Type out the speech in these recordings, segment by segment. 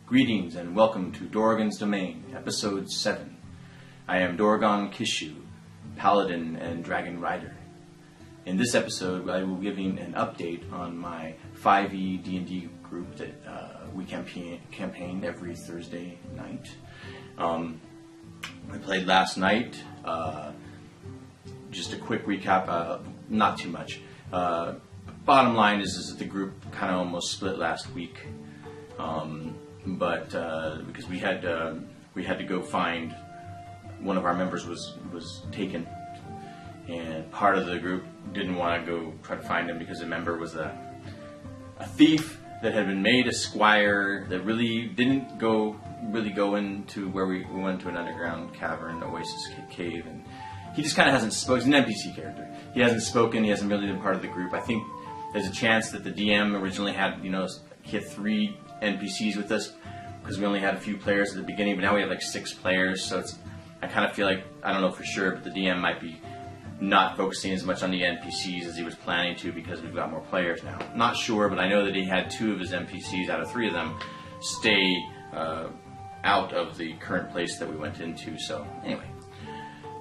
Greetings and welcome to DORAGONS Domain, Episode 7. I am Doragon Kishu, Paladin and Dragon Rider. In this episode, I will be giving an update on my 5e D&D group that we campaign every Thursday night. I played last night. Just a quick recap, not too much. Bottom line is that the group kind of almost split last week. But because we had to go find one of our members was taken, and part of the group didn't want to go try to find him because the member was a thief that had been made a squire that really didn't go into where we went to an underground cavern, oasis cave, and he just kind of hasn't spoken. He's an NPC character. He hasn't spoken. He hasn't really been part of the group. I think there's a chance that the DM originally had, he had 3 NPCs with us because we only had a few players at the beginning, but now we have like 6 players, so I kind of feel like, I don't know for sure, but the DM might be not focusing as much on the NPCs as he was planning to because we've got more players now. Not sure, but I know that he had 2 of his NPCs out of 3 of them stay out of the current place that we went into, so anyway.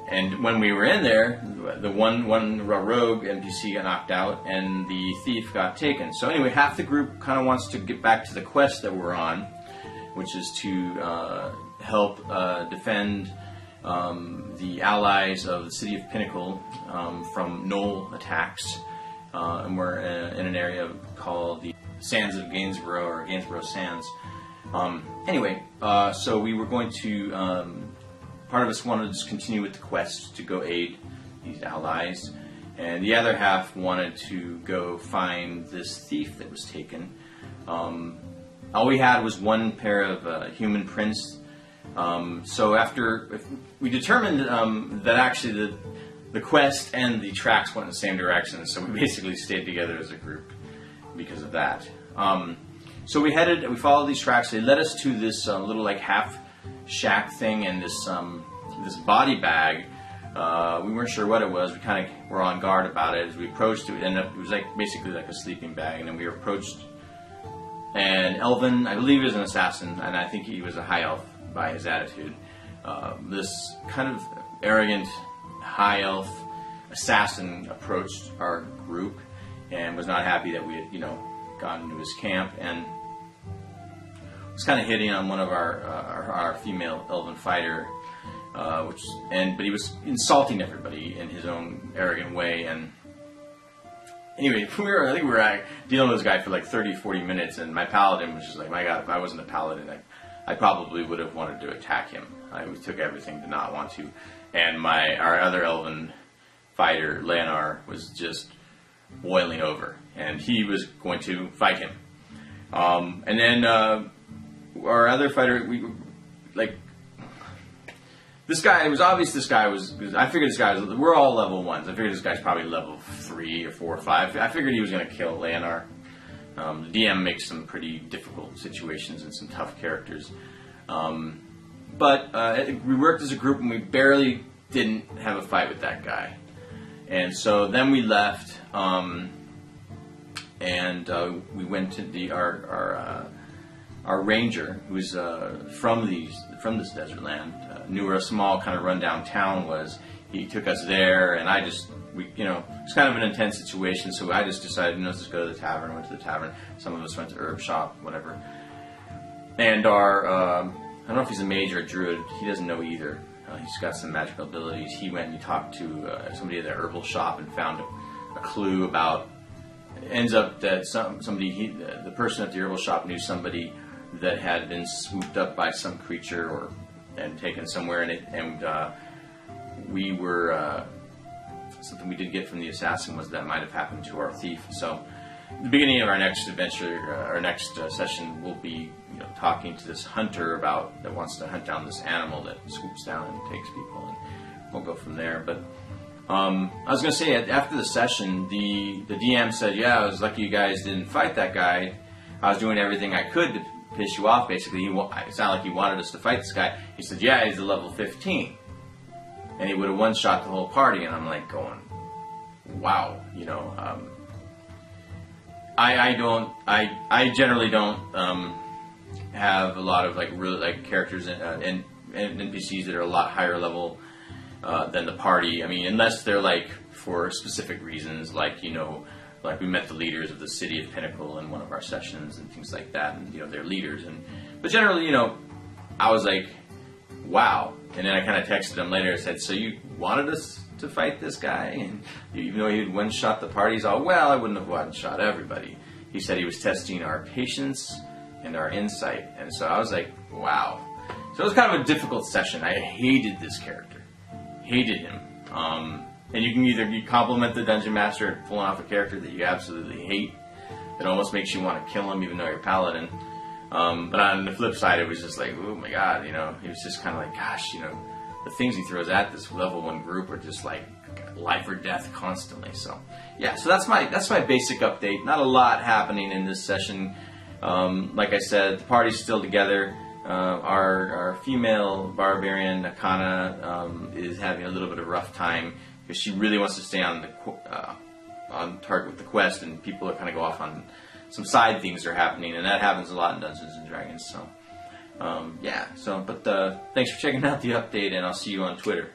And when we were in there, the one rogue NPC got knocked out, and the thief got taken. So anyway, half the group kind of wants to get back to the quest that we're on, which is to help defend the allies of the city of Pinnacle from Knoll attacks. And we're in an area called the Sands of Gainsborough, or Gainsborough Sands. Anyway, so we were going to... part of us wanted to just continue with the quest to go aid these allies, and the other half wanted to go find this thief that was taken. All we had was one pair of human prints. So after we determined that actually the quest and the tracks went in the same direction, so we basically stayed together as a group because of that. So we followed these tracks. They led us to this little like half shack thing and this body bag. We weren't sure what it was. We kind of were on guard about it. As we approached it, it was like basically like a sleeping bag. And then we approached an elven, I believe he was an assassin, and I think he was a high elf by his attitude. This kind of arrogant high elf assassin approached our group and was not happy that we had, gone into his camp, and was kind of hitting on one of our female elven fighter, but he was insulting everybody in his own arrogant way. And anyway, I think we were dealing with this guy for like 30-40 minutes, and my paladin was just like, my God, if I wasn't a paladin, I probably would have wanted to attack him. I took everything to not want to. And our other elven fighter, Leonar, was just boiling over, and he was going to fight him. And then our other fighter, this guy, it was obvious I figured this guy we're all level 1s. I figured this guy's probably level 3 or 4 or 5. I figured he was going to kill Leonar. The DM makes some pretty difficult situations and some tough characters. But we worked as a group, and we barely didn't have a fight with that guy. And so then we left, and we went to our ranger, who's from this desert land, knew where a small kind of rundown town was. He took us there, and it's kind of an intense situation, so I just decided, let's just go to the tavern. Went to the tavern. Some of us went to herb shop, whatever. And I don't know if he's a mage or a druid. He doesn't know either. He's got some magical abilities. He went and he talked to somebody at the herbal shop and found a clue about. It ends up that the person at the herbal shop knew somebody that had been swooped up by some creature and taken somewhere, and we were something we did get from the assassin was that might have happened to our thief. So the beginning of our next adventure, our next session, we'll be talking to this hunter that wants to hunt down this animal that swoops down and takes people, and we'll go from there. But I was going to say, after the session, the DM said, yeah, I was lucky you guys didn't fight that guy. I was doing everything I could to piss you off, basically. It sounded like he wanted us to fight this guy. He said, yeah, he's a level 15. And he would have one-shot the whole party, and I'm like going, wow, I generally don't have a lot of like really like characters and NPCs that are a lot higher level than the party. I mean, unless they're like for specific reasons, like like we met the leaders of the city of Pinnacle in one of our sessions and things like that, and they're leaders. But generally, I was like, wow. And then I kind of texted him later and said, so you wanted us to fight this guy? And even though he'd one-shot the parties, I wouldn't have one-shot everybody. He said he was testing our patience and our insight. And so I was like, wow. So it was kind of a difficult session. I hated this character. Hated him. And you can either compliment the Dungeon Master at pulling off a character that you absolutely hate, that almost makes you want to kill him even though you're Paladin. But on the flip side, it was just like, oh my god, he was just kind of like, gosh, the things he throws at this level 1 group are just like life or death constantly. So yeah, so that's my basic update. Not a lot happening in this session. Like I said, the party's still together. Our female barbarian Akana is having a little bit of a rough time because she really wants to stay on target with the quest, and people kind of go off on some side things that are happening, and that happens a lot in Dungeons and Dragons. So yeah. But thanks for checking out the update, and I'll see you on Twitter.